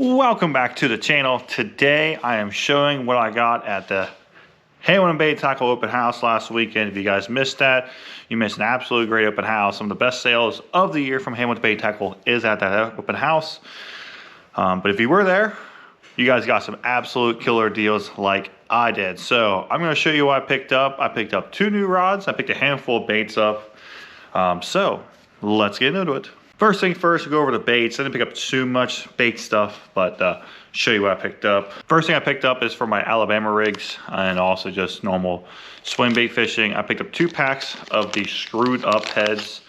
Welcome back to the channel. Today I am showing what I got at the Hamilton Bay Tackle Open House last weekend. If you guys missed that, you missed an absolutely great open house. Some of the best sales of the year from Hamilton Bay Tackle is at that open house. But if you were there, you guys got some absolute killer deals like I did. So I'm going to show you what I picked up. I picked up 2 new rods. I picked a handful of baits up. So let's get into it. First thing first, we'll go over the baits. I didn't pick up too much bait stuff, but show you what I picked up. First thing I picked up is for my l.omeara rigs and also just normal swim bait fishing. I picked up 2 packs of the screwed up heads,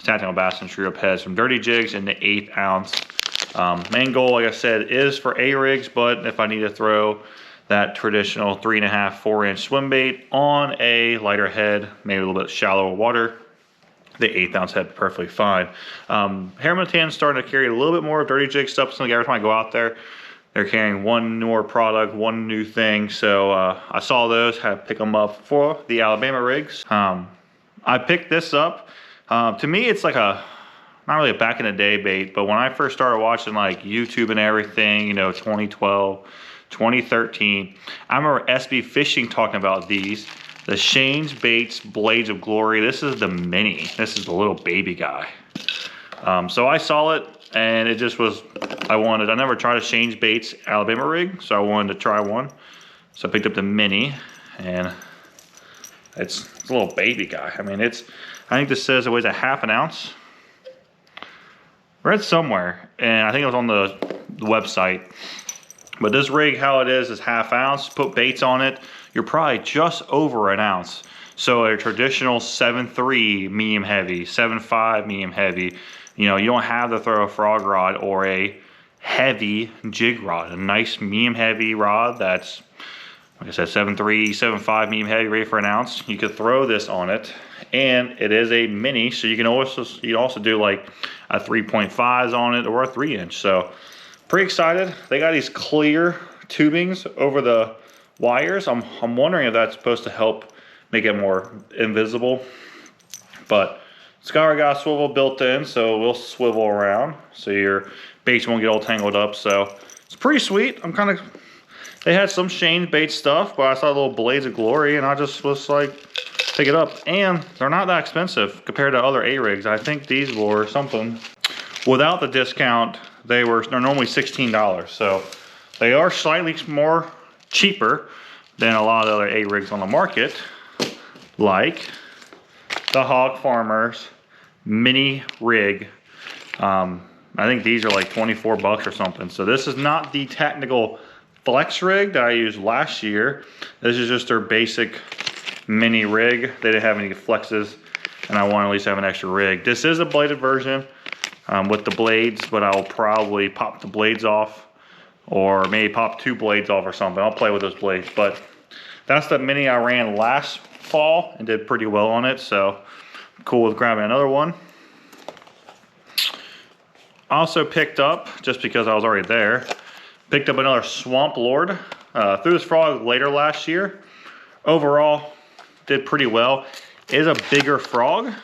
tactical bass and screwed up heads from Dirty Jigs in the 1/8 ounce. Main goal, like I said, is for A rigs, but if I need to throw that traditional 3.5, 4-inch swim bait on a lighter head, maybe a little bit shallower water, the 1/8 ounce head perfectly fine. Hamilton's starting to carry a little bit more Dirty Jig stuff, so every time I go out there, they're carrying one newer product, one new thing. So I saw those, had to pick them up for the l.omeara rigs. I picked this up. To me, it's like not really a back in the day bait, but when I first started watching like YouTube and everything, 2012, 2013, I remember SB Fishing talking about these. The Shane's Baits Blades of Glory. This is the mini. This is the little baby guy. So I saw it and it just was, I never tried a Shane's Baits l.omeara rig, so I wanted to try one. So I picked up the mini and it's a little baby guy. I mean, I think this says it weighs a 1/2 ounce. Read somewhere, and I think it was on the website. But this rig, how it is 1/2 ounce. Put baits on it, you're probably just over 1 ounce. So a traditional 7.3 medium heavy, 7.5 medium heavy, you don't have to throw a frog rod or a heavy jig rod. A nice medium heavy rod that's, like I said, 7.3, 7.5 medium heavy, ready for 1 ounce. You could throw this on it, and it is a mini, so you can also do like a 3.5s on it or a 3-inch. So pretty excited. They got these clear tubings over the wires. I'm wondering if that's supposed to help make it more invisible, but it's got a swivel built in, so we'll swivel around so your baits won't get all tangled up. So it's pretty sweet. They had some Shane's Bait stuff, but I saw little Blades of Glory and I just was like, pick it up. And they're not that expensive compared to other A rigs. I think these were something, without the discount, they're normally $16. So they are slightly more cheaper than a lot of the other A rigs on the market, like the Hog Farmers mini rig. I think these are like 24 bucks or something. So this is not the technical flex rig that I used last year. This is just their basic mini rig. They didn't have any flexes, and I want to at least have an extra rig. This is a bladed version with the blades, but I'll probably pop the blades off, or maybe pop 2 blades off or something. I'll play with those blades, but that's the mini I ran last fall and did pretty well on it, so I'm cool with grabbing another one. I also picked up, just because I was already there, picked up another Swamp Lord. Threw this frog later last year. Overall, did pretty well. It is a bigger frog,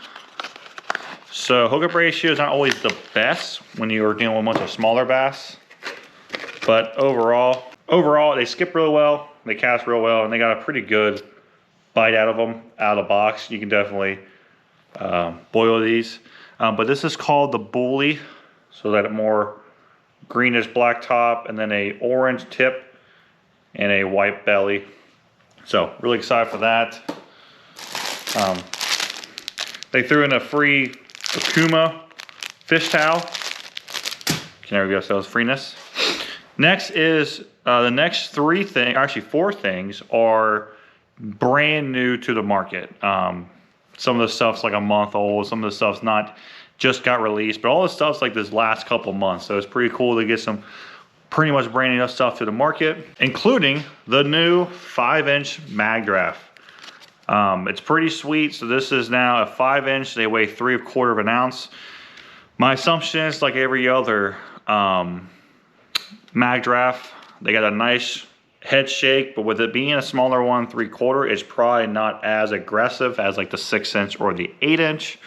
so hookup ratio is not always the best when you're dealing with a bunch of smaller bass. But overall, they skip really well, they cast real well, and they got a pretty good bite out of them, out of the box. You can definitely boil these. But this is called the Bully, so that a more greenish black top, and then a orange tip, and a white belly. So really excited for that. They threw in a free Akuma fish towel. Can never give ourselves freeness. Next is the next 4 things are brand new to the market. Some of the stuff's like a month old, some of the stuff's not, just got released, but all the stuff's like this last couple months. So it's pretty cool to get some pretty much brand new stuff to the market, including the new 5-inch mag draft. It's pretty sweet. So this is now a 5-inch. They weigh 3/4 ounce. My assumption is, like every other mag draft, they got a nice head shake, but with it being a smaller one, 3/4, it's probably not as aggressive as like the 6-inch or the 8-inch,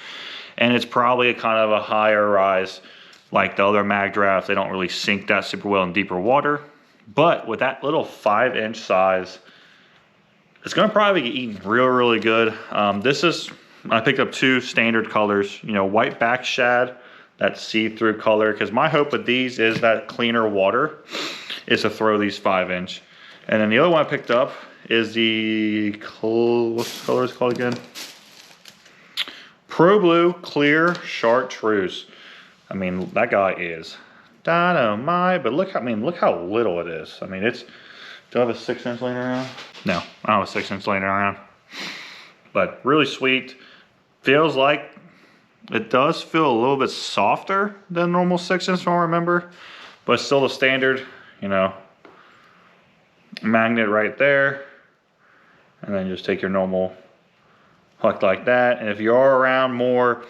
and it's probably a kind of a higher rise like the other mag drafts, they don't really sink that super well in deeper water. But with that little 5-inch size, it's gonna probably get eaten really good. I picked up 2 standard colors, you know, white back shad, that see-through color, because my hope with these is that cleaner water is to throw these 5-inch. And then the other one I picked up is the, what's the color is called again? Pro Blue Clear Chartreuse. I mean, that guy is dynamite, but look how little it is. I mean, do I have a 6-inch laying around? No, I don't have a 6-inch laying around. But really sweet. Feels like, it does feel a little bit softer than normal 6-inch from what I remember, but still the standard, you know, magnet right there. And then just take your normal hook like that. And if you are around more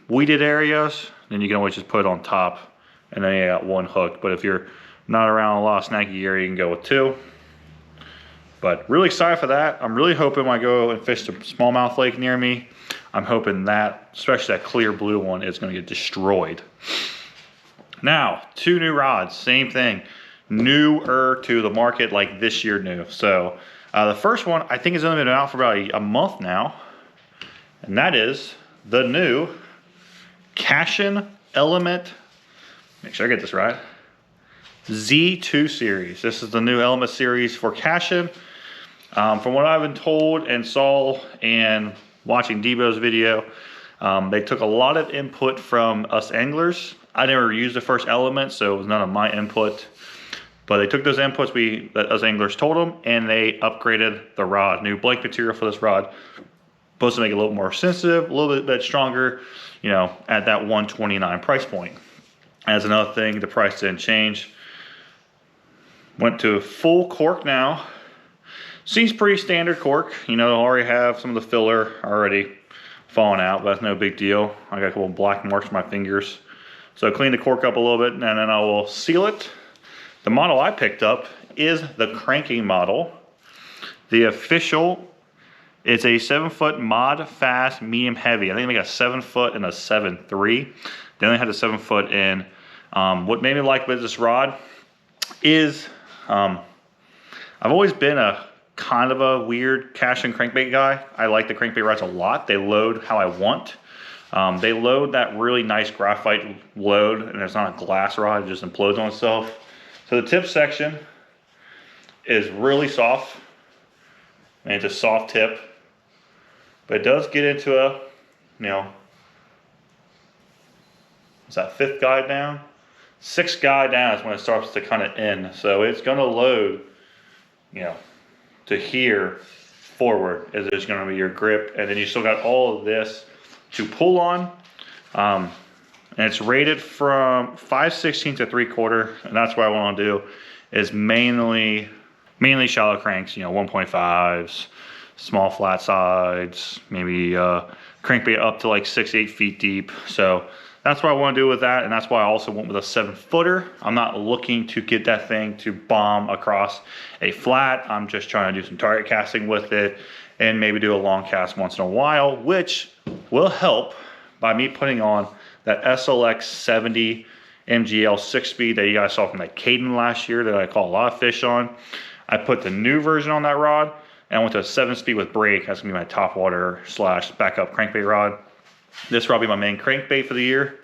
weeded areas, then you can always just put it on top and then you got 1 hook. But if you're not around a lot of snacky area, you can go with 2. But really excited for that. I'm really hoping when I go and fish the smallmouth lake near me, I'm hoping that, especially that clear blue one, is gonna get destroyed. Now, 2 new rods, same thing. Newer to the market, like this year new. So the first one, I think has only been out for about a month now. And that is the new Cashion Element, make sure I get this right, Z2 series. This is the new Element series for Cashion. From what I've been told and saw and watching Debo's video, they took a lot of input from us anglers. I never used the first Element, so it was none of my input. But they took those inputs that us anglers told them, and they upgraded the rod. New blank material for this rod. Supposed to make it a little more sensitive, a little bit stronger, you know, at that $129 price point. As another thing, the price didn't change. Went to full cork now. Seems pretty standard cork. You know, already have some of the filler already falling out, but that's no big deal. I got a couple black marks on my fingers. So clean the cork up a little bit and then I will seal it. The model I picked up is the cranking model. The official, it's a 7-foot mod fast medium heavy. I think they got a 7-foot and a 7.3. They only had a 7-foot in. What made me like with this rod is I've always been a kind of a weird Cashion crankbait guy. I like the crankbait rods a lot. They load how I want. They load that really nice graphite load, and it's not a glass rod, it just implodes on itself. So the tip section is really soft, and it's a soft tip, but it does get into a, you know, is that 5th guide down? 6th guide down is when it starts to kind of end. So it's going to load, you know, to here forward is just going to be your grip, and then you still got all of this to pull on. And it's rated from 5/16 to 3/4, and that's what I want to do is mainly shallow cranks, you know, 1.5s, small flat sides, maybe crankbait up to like 6-8 feet deep. So that's what I want to do with that, and that's why I also went with a 7-footer. I'm not looking to get that thing to bomb across a flat. I'm just trying to do some target casting with it and maybe do a long cast once in a while, which will help by me putting on that SLX 70 MGL 6-speed that you guys saw from that Caden last year that I caught a lot of fish on. I put the new version on that rod, and I went to a 7-speed with brake. That's gonna be my top water / backup crankbait rod. This will be my main crankbait for the year.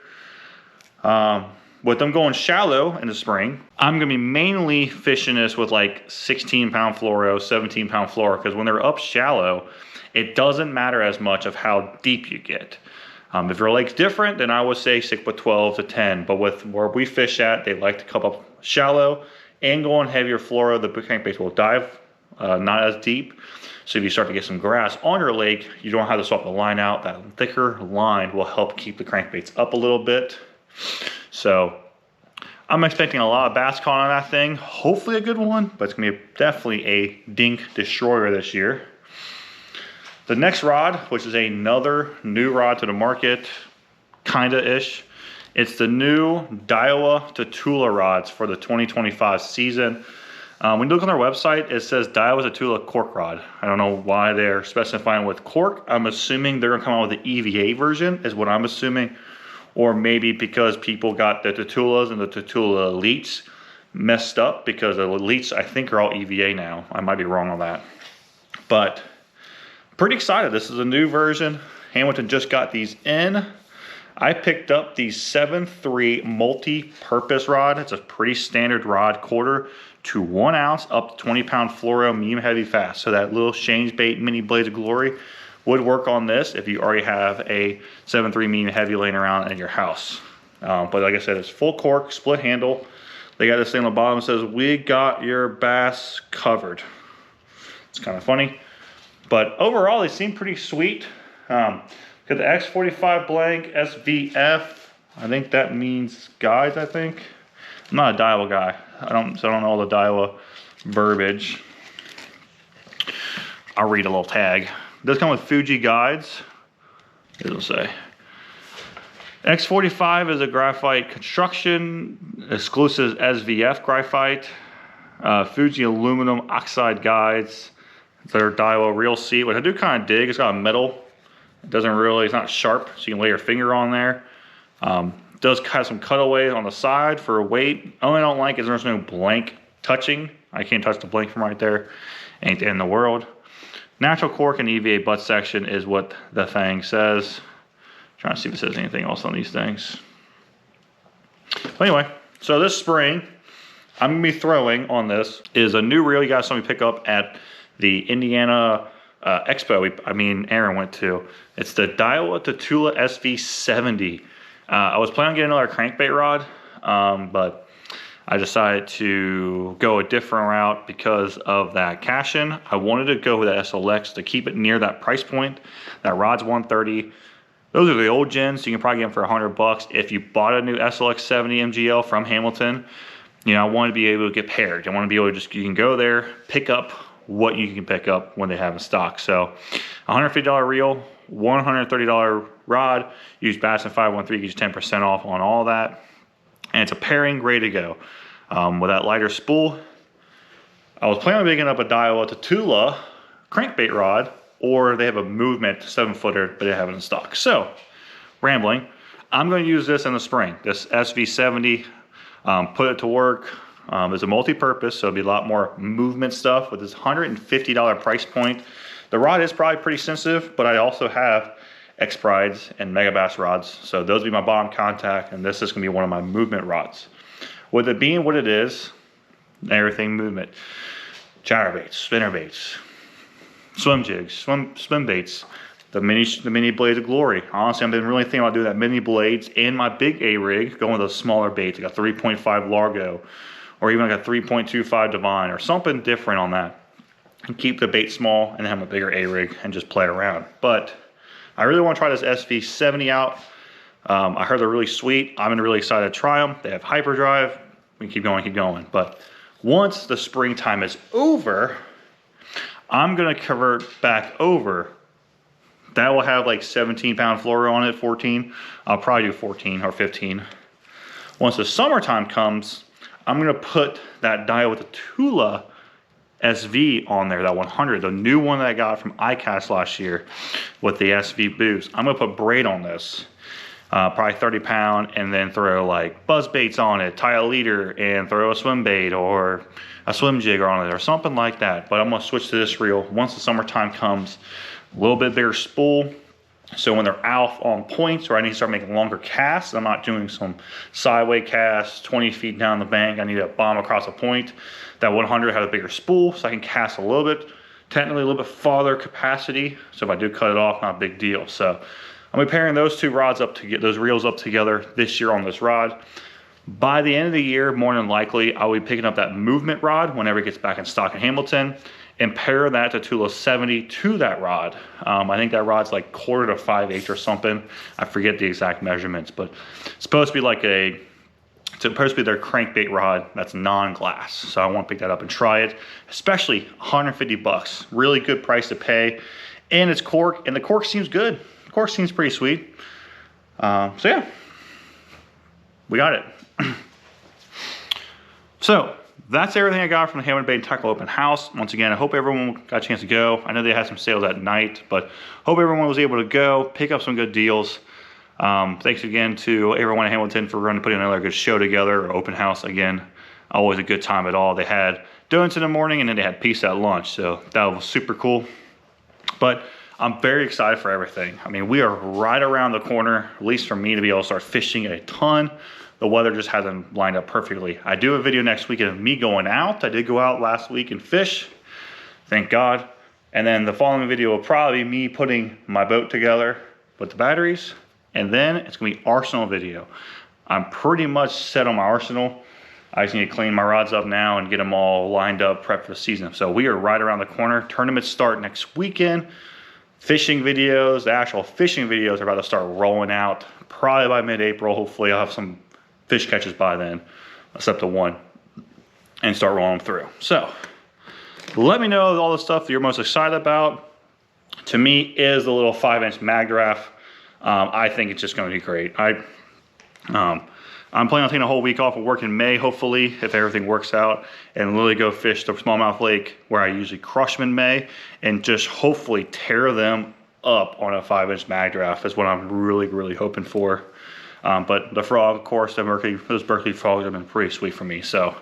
With them going shallow in the spring, I'm gonna be mainly fishing this with like 16-pound fluoro, 17-pound fluoro, because when they're up shallow, it doesn't matter as much of how deep you get. If your lake's different, then I would say stick with 12 to 10. But with where we fish at, they like to come up shallow and go on heavier fluoro. The crankbaits will dive not as deep. So if you start to get some grass on your lake, you don't have to swap the line out. That thicker line will help keep the crankbaits up a little bit. So I'm expecting a lot of bass caught on that thing. Hopefully a good one, but it's gonna be definitely a dink destroyer this year. The next rod, which is another new rod to the market, kinda-ish. It's the new Daiwa Tatula rods for the 2025 season. When you look on their website, it says Daiwa Tatula cork rod. I don't know why they're specifying with cork. I'm assuming they're gonna come out with the EVA version, is what I'm assuming, or maybe because people got the Tutulas and the Tutula Elites messed up, because the Elites I think are all EVA now. I might be wrong on that, but pretty excited. This is a new version. Hamilton just got these in. I picked up the 7.3 multi-purpose rod. It's a pretty standard rod, 1/4 to 1 ounce, up to 20-pound fluoro, medium heavy fast. So that little Shane's Bait mini Blades of Glory would work on this if you already have a 7.3 medium heavy laying around in your house. But like I said, it's full cork, split handle. They got this thing on the bottom that says, "We got your bass covered." It's kind of funny. But overall, they seem pretty sweet. Got the X45 blank SVF. I think that means guides, I think. I'm not a Daiwa guy. So I don't know all the Daiwa verbiage. I'll read a little tag. It does come with Fuji guides. It'll say. X45 is a graphite construction, exclusive SVF graphite. Fuji aluminum oxide guides. They're Daiwa real seat, which I do kind of dig. It's got a metal. It doesn't really, it's not sharp, so you can lay your finger on there. Does have some cutaways on the side for weight. Only I don't like is there's no blank touching. I can't touch the blank from right there. Ain't the end of the world. Natural cork and EVA butt section is what the thing says. Trying to see if it says anything else on these things. But anyway, so this spring, I'm gonna be throwing on this is a new reel you guys saw me pick up at the Indiana Expo Aaron went to. It's the Daiwa Tutula SV70. I was planning on getting another crankbait rod, but I decided to go a different route because of that Cashion. I wanted to go with that SLX to keep it near that price point. That rod's $130. Those are the old gens, so you can probably get them for $100. If you bought a new SLX 70 MGL from Hamilton, you know, I want to be able to get paired. I want to be able to just, you can go there, pick up what you can pick up when they have in stock. So $150 reel, $130 rod, use Bassin 513, gets you 10% off on all that. And it's a pairing, ready to go. With that lighter spool, I was planning on picking up a Daiwa Tutula crankbait rod, or they have a movement 7-footer, but they have it in stock. So, rambling, I'm going to use this in the spring, this SV70, put it to work. It's a multi-purpose, so it'll be a lot more movement stuff with this $150 price point. The rod is probably pretty sensitive, but I also have X-Prides and Megabass rods, so those will be my bottom contact, and this is going to be one of my movement rods. With it being what it is, everything movement, chatterbaits, spinnerbaits, swim jigs, swim baits, the mini Blades of Glory. Honestly, I've been really thinking about doing that mini blades and my big A-rig, going with those smaller baits, like a 3.5 Largo, or even like a 3.25 Divine, or something different on that. And keep the bait small and have a bigger A-rig and just play around. But I really want to try this SV70 out. I heard they're really sweet. I'm really excited to try them. They have hyperdrive. We can keep going. But once the springtime is over, I'm going to convert back over. That will have like 17-pound fluoro on it, 14. I'll probably do 14 or 15. Once the summertime comes, I'm going to put that Daiwa Tutula SV on there, that 100, the new one that I got from iCast last year with the SV boost. I'm going to put braid on this. Probably 30-pound, and then throw like buzz baits on it, tie a leader, and throw a swim bait or a swim jig on it or something like that. But I'm gonna switch to this reel once the summertime comes. A little bit bigger spool, so when they're out on points or I need to start making longer casts, I'm not doing some sideway casts 20 feet down the bank. I need to bomb across a point. That 100 has a bigger spool, so I can cast a little bit, technically a little bit farther capacity. So if I do cut it off, not a big deal. So I'm pairing those two rods up to get those reels up together this year on this rod. By the end of the year, more than likely, I will be picking up that movement rod whenever it gets back in stock in Hamilton and pair that Tutula 70 to that rod. I think that rod's like 1/4 to 5/8 or something. I forget the exact measurements, but it's supposed to be like it's supposed to be their crankbait rod that's non-glass. So I want to pick that up and try it, especially $150. Really good price to pay. And it's cork, and the cork seems good. The cork seems pretty sweet. So yeah, we got it. So that's everything I got from the Hamilton Bait Tackle Open House. Once again, I hope everyone got a chance to go. I know they had some sales at night, but hope everyone was able to go, pick up some good deals. Thanks again to everyone in Hamilton for putting another good show together. Open house again, always a good time at all. They had donuts in the morning and then they had pizza at lunch, so that was super cool. But I'm very excited for everything. I mean, we are right around the corner, at least for me, to be able to start fishing a ton. The weather just hasn't lined up perfectly. I do a video next week of me going out. I did go out last week and fish, thank God. And then the following video will probably be me putting my boat together with the batteries. And then it's gonna be arsenal video. I'm pretty much set on my arsenal. I just need to clean my rods up now and get them all lined up, prep for the season. So we are right around the corner. Tournaments start next weekend. Fishing videos, the actual fishing videos are about to start rolling out probably by mid-April. Hopefully I'll have some fish catches by then, except the one, and start rolling them through. So let me know all the stuff that you're most excited about. To me is the little 5-inch mag giraffe. I think it's just going to be great. I'm planning on taking a whole week off of work in May, hopefully, if everything works out, and literally go fish the smallmouth lake where I usually crush them in May, and just hopefully tear them up on a 5-inch mag giraffe is what I'm really hoping for. But the frog, of course, those Berkeley frogs have been pretty sweet for me. So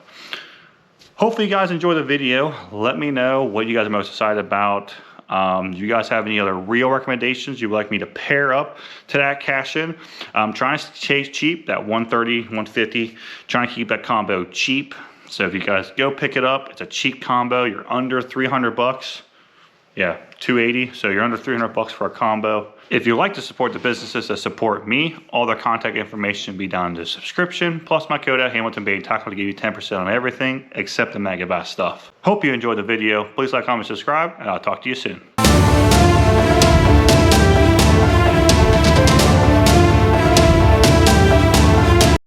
hopefully you guys enjoy the video. Let me know what you guys are most excited about. Do you guys have any other reel recommendations you would like me to pair up to that Cashion? I'm trying to chase cheap, that 130, 150, trying to keep that combo cheap. So if you guys go pick it up, it's a cheap combo. You're under 300 bucks. Yeah, 280, so you're under 300 bucks for a combo. If you'd like to support the businesses that support me, all their contact information will be down in the subscription, plus my code at Hamilton Bait Tackle to give you 10% on everything except the Mega Bass stuff. Hope you enjoyed the video. Please like, comment, subscribe, and I'll talk to you soon.